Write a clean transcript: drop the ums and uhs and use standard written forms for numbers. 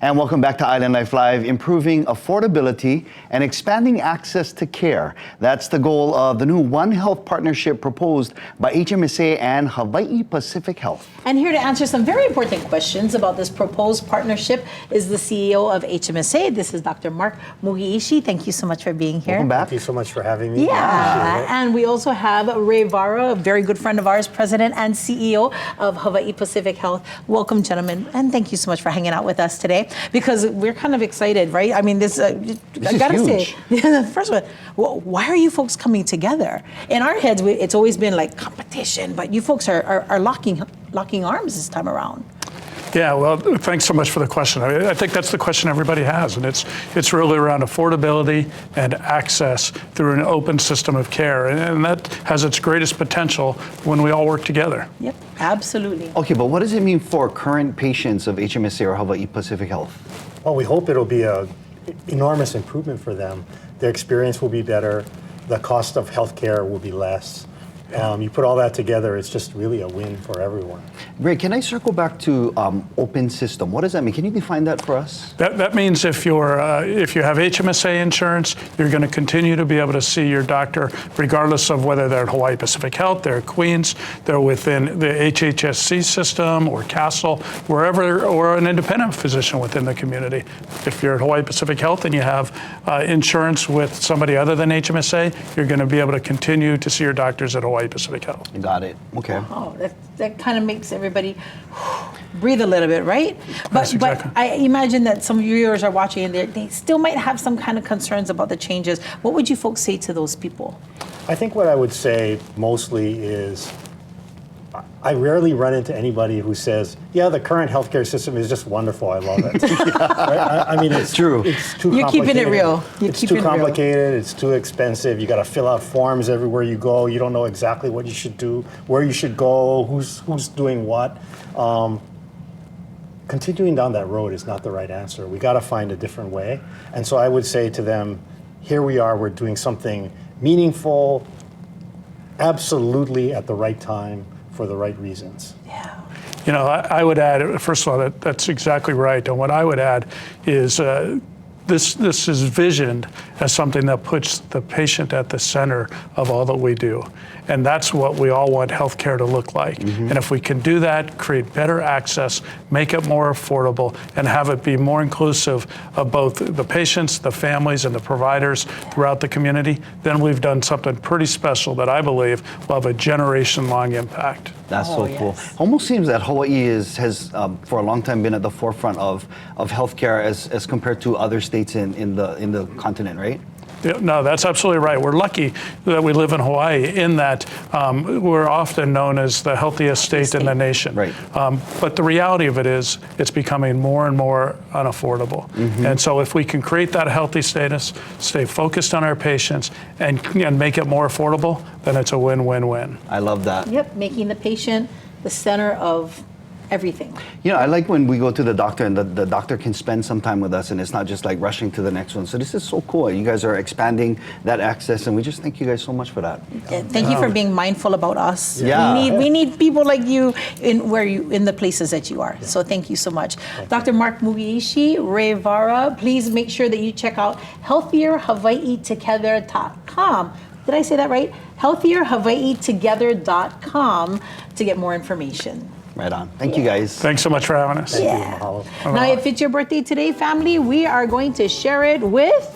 And welcome back to Island Life Live, improving affordability and expanding access to care. That's the goal of the new One Health partnership proposed by HMSA and Hawaiʻi Pacific Health. And here to answer some very important questions about this proposed partnership is the CEO of HMSA. This is Dr. Mark Mugiishi. Thank you so much for being here. Welcome back. Thank you so much for having me. Yeah, and we also have Ray Vara, a very good friend of ours, President and CEO of Hawaiʻi Pacific Health. Welcome, gentlemen, and thank you so much for hanging out with us today, because we're kind of excited, right? I mean, this I gotta huge. say, the first one, well, why are you folks coming together? In our heads, it's always been like competition, but you folks are locking arms this time around. Yeah, well, thanks so much for the question. I think that's the question everybody has, and it's really around affordability and access through an open system of care, and that has its greatest potential when we all work together. Yep, absolutely. Okay, but what does it mean for current patients of HMSA or Hawaiʻi Pacific Health? Well, we hope it'll be an enormous improvement for them. Their experience will be better. The cost of healthcare will be less. You put all that together, it's just really a win for everyone. Ray, can I circle back to open system? What does that mean? Can you define that for us? That means if you have HMSA insurance, you're going to continue to be able to see your doctor regardless of whether they're at Hawaiʻi Pacific Health, they're at Queens, they're within the HHSC system or Castle, wherever, or an independent physician within the community. If you're at Hawaiʻi Pacific Health and you have insurance with somebody other than HMSA, you're going to be able to continue to see your doctors at Hawaiʻi Pacific Health. Got it. Okay. Oh, that kind of makes everybody breathe a little bit, right? But exactly. I imagine that some viewers are watching and they still might have some kind of concerns about the changes. What would you folks say to those people? I think what I would say mostly is I rarely run into anybody who says, yeah, the current healthcare system is just wonderful, I love it. Right? I mean, it's true. It's too You're keeping it real. It's too complicated, it's too expensive. You got to fill out forms everywhere you go. You don't know exactly what you should do, where you should go, who's doing what. Continuing down that road is not the right answer. We got to find a different way. And so I would say to them, here we are, we're doing something meaningful, absolutely at the right time, for the right reasons. Yeah. You know, I would add, first of all, that's exactly right. And what I would add is this is visioned as something that puts the patient at the center of all that we do. And that's what we all want healthcare to look like. Mm-hmm. And if we can do that, create better access, make it more affordable, and have it be more inclusive of both the patients, the families, and the providers throughout the community, then we've done something pretty special that I believe will have a generation-long impact. That's so cool. Almost seems that Hawaii has for a long time been at the forefront of healthcare as compared to other states in the continent, right? Yeah, no, that's absolutely right. We're lucky that we live in Hawaii in that we're often known as the healthiest state in the nation. Right. But the reality of it is it's becoming more and more unaffordable. Mm-hmm. And so if we can create that healthy status, stay focused on our patients, and make it more affordable, then it's a win-win-win. I love that. Yep, making the patient the center of everything. You know, I like when we go to the doctor and the doctor can spend some time with us and it's not just like rushing to the next one. So this is so cool. You guys are expanding that access and we just thank you guys so much for that. Yeah, thank you for being mindful about us. Yeah. We need people like you in the places that you are. So thank you so much. Dr. Mark Mugiishi, Ray Vara, please make sure that you check out healthierhawaiitogether.com. Did I say that right? healthierhawaiitogether.com to get more information. Right on. Thank you guys. Thanks so much for having us. Thank you, mahalo. Now, if it's your birthday today, family, we are going to share it with